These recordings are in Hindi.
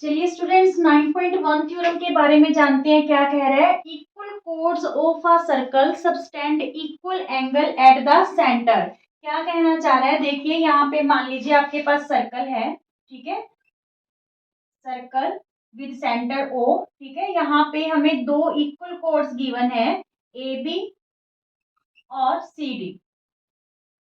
चलिए स्टूडेंट्स 9.1 थ्योरम के बारे में जानते हैं। क्या कह रहा है? Equal codes of a circle subtend equal angle at the centre. क्या कहना चाह रहा है? देखिए यहाँ पे मान लीजिए आपके पास सर्कल है, ठीक है, सर्कल विद सेंटर ओ, ठीक है। यहाँ पे हमें दो इक्वल कोड्स गिवन है, ए बी और सी डी,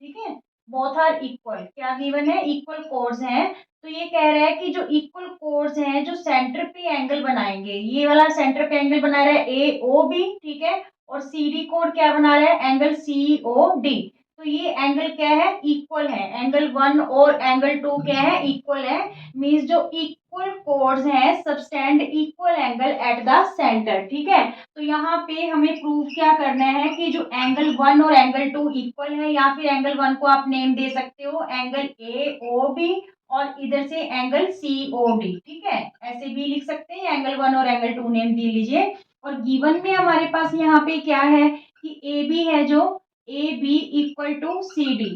ठीक है। बोथ आर इक्वल, क्या गिवन है? इक्वल कोड्स हैं। तो ये कह रहा है कि जो इक्वल कोड्स हैं जो सेंटर पे एंगल बनाएंगे, ये वाला सेंटर पे एंगल बना रहा है ए ओ बी, ठीक है, और सी डी कोड क्या बना रहा है? Angle C O D. तो ये एंगल क्या है? इक्वल है। एंगल वन और एंगल टू क्या है? इक्वल है। मीन्स जो इक्वल कोड्स हैं subtend equal angle at the centre, ठीक है। तो यहाँ पे हमें प्रूव क्या करना है कि जो एंगल वन और एंगल टू इक्वल है, या फिर एंगल वन को आप नेम दे सकते हो एंगल ए ओ बी, और इधर से एंगल सी ओ डी, ठीक है। ऐसे भी लिख सकते हैं, एंगल वन और एंगल टू नेम दे लीजिए। और गिवन में हमारे पास यहाँ पे क्या है कि ए बी है, जो A B equal to C D,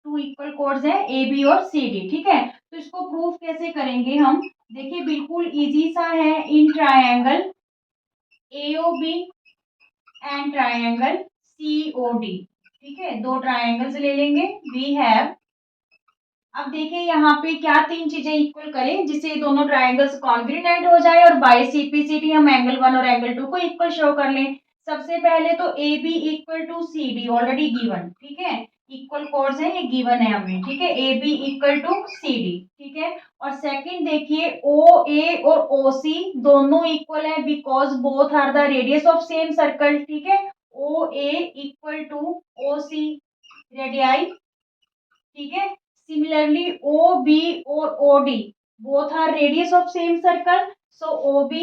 two equal chords है ए बी और सी डी, ठीक है। तो इसको प्रूफ कैसे करेंगे हम? देखिए बिल्कुल इजी सा है। In triangle AOB and triangle COD, ठीक है, दो ट्रायंगल्स ले लेंगे। वी हैव, अब देखिए यहाँ पे क्या तीन चीजें इक्वल करें जिससे दोनों ट्रायंगल्स कॉन्ग्रुएंट हो जाए और बाय सीपीसीटी हम एंगल वन और एंगल टू को इक्वल शो कर लें। सबसे पहले तो A B equal to C D already given, ठीक है, इक्वल कोड्स है, ये गिवन है हमें, ठीक है। A B equal to C D, ठीक है। और सेकंड देखिए ओ ए और ओ सी दोनों इक्वल है because both are the radius of same circle, ठीक है। O A equal to O C radii, ठीक है। सिमिलरली ओ बी और O D both are radius of same circle, so O B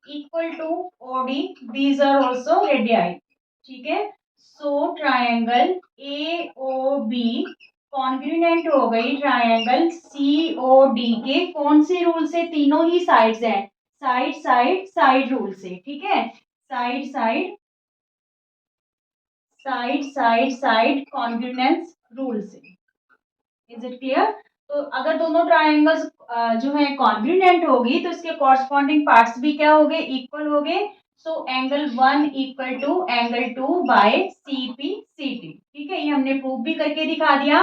equal to O D, these are also radii, ठीक है। So triangle A O B congruent हो गई ट्रायंगल सी ओ डी के कौन से रूल से? तीनों ही साइड्स हैं, साइड साइड साइड रूल से, ठीक है। Side side side side side congruence rule से। Is it clear? तो अगर दोनों ट्राइंगल्स जो है कॉन्ग्रुएंट होगी तो इसके कॉरस्पॉन्डिंग पार्ट्स भी क्या हो गए? इक्वल हो गए। So angle one equal to angle two by C P C T, ठीक है। ये हमने प्रूव भी करके दिखा दिया।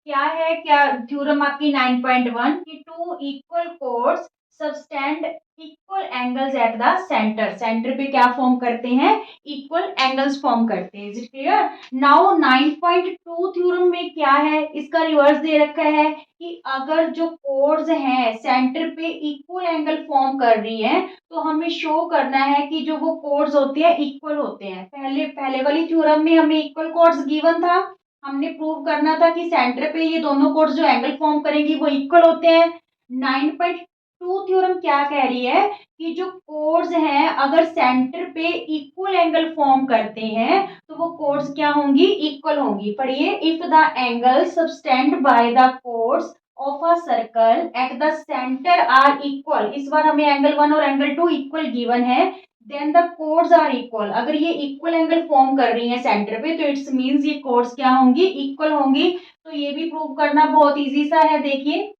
क्या है, क्या थ्योरम आपकी 9.1 की two equal chords subtend equal angles at the centre. Centre पे क्या फॉर्म करते हैं? इक्वल एंगल्स फॉर्म करते हैं। Is it clear? Now 9.2 theorem में क्या है? इसका रिवर्स दे रखा है कि अगर जो कोड्स हैं सेंटर पे इक्वल एंगल फॉर्म कर रही हैं तो हमें शो करना है कि जो वो कोड्स होते हैं इक्वल होते हैं। पहले पहले वाली थ्योरम में हमें इक्वल कोड्स गिवन था, हमने प्रूव करना था कि सेंटर पे ये दोनों कोड्स जो एंगल फॉर्म करेंगी वो इक्वल होते हैं। 9.2 थ्योरम क्या कह रही है कि जो कोड्स हैं अगर सेंटर पे इक्वल एंगल फॉर्म करते हैं तो वो कोड्स क्या होंगी? इक्वल होंगी। पढ़िए, if the angle subtend by the chords of a circle at the centre are equal, इस बार हमें एंगल वन और एंगल टू इक्वल गिवन है, then the chords are equal. अगर ये इक्वल एंगल फॉर्म कर रही है सेंटर पे तो इट्स मींस ये कोड्स क्या होंगी? इक्वल होंगी। तो ये भी प्रूव करना बहुत इजी सा है। देखिए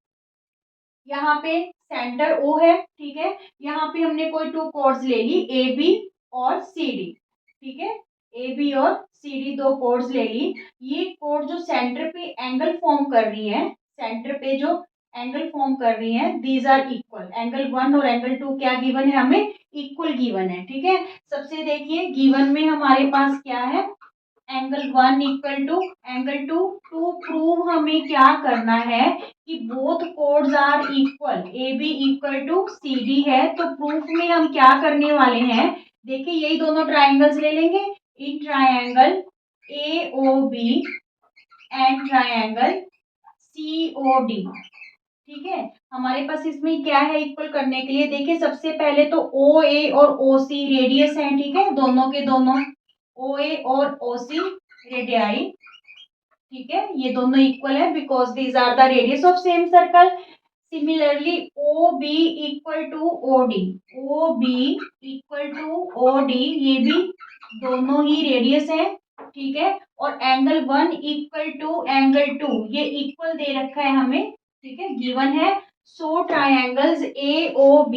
यहाँ पे सेंटर ओ है, ठीक है, यहाँ पे हमने कोई टू कोड्स ले ली ए बी और सी डी, ठीक है, ए बी और सी डी दो कोड्स ले ली। ये कोड जो सेंटर पे एंगल फॉर्म कर रही है, सेंटर पे जो एंगल फॉर्म कर रही है, these are equal. Angle one और एंगल टू क्या गिवन है? हमें इक्वल गिवन है, ठीक है। सबसे देखिए गिवन में हमारे पास क्या है? Angle one equal to angle two. To prove हमें क्या करना है कि both chords are equal, A B equal to C D है। तो प्रूफ में हम क्या करने वाले हैं? देखिए यही दोनों ट्राइंगल्स ले लेंगे। In triangle A O B and triangle C O D, ठीक है। हमारे पास इसमें क्या है इक्वल करने के लिए? देखिए सबसे पहले तो ओ ए और ओ सी रेडियस है, ठीक है, दोनों के दोनों ओ ए और ओ सी रेडियाई, ठीक है, ये दोनों इक्वल है because these are the radius of same circle. Similarly O B equal to O D, O B equal to O D, ये भी दोनों ही रेडियस है, ठीक है। और angle one equal to angle two, ये इक्वल दे रखा है हमें, ठीक है, गिवन है। So triangles AOB,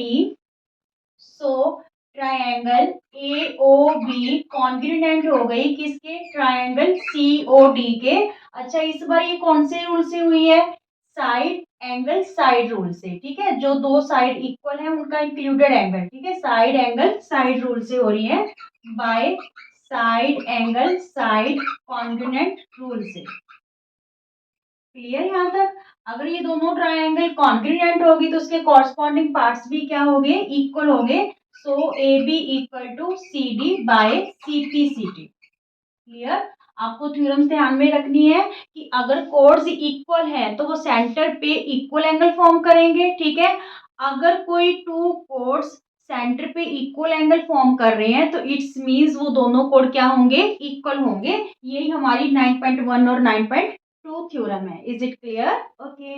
so triangle AOB congruent हो गई किसके, ट्राइंगल COD के। अच्छा इस बार ये कौन से रूल से हुई है, साइड एंगल साइड रूल से, ठीक है, जो दो साइड इक्वल है उनका इंक्लूडेड एंगल, ठीक है, साइड एंगल साइड रूल से हो रही है, by side angle side congruent rule से। क्लियर यहाँ तक। अगर ये दोनों ट्राइंगल कॉन्ग्रुएंट होगी तो उसके कॉरस्पॉन्डिंग पार्ट्स भी क्या हो गए, इक्वल हो गए। So AB equal to CD by CPCT। Clear. आपको थ्योरम्स ध्यान में रखनी है कि अगर कोड्स इक्वल है तो वो सेंटर पे इक्वल एंगल फॉर्म करेंगे, ठीक है। अगर कोई टू कोड्स सेंटर पे इक्वल एंगल फॉर्म कर रहे हैं तो इट्स मींस वो दोनों कोड क्या होंगे, इक्वल होंगे। यही हमारी 9.1 और 9.2 थ्योरम है। Is it clear? ओके।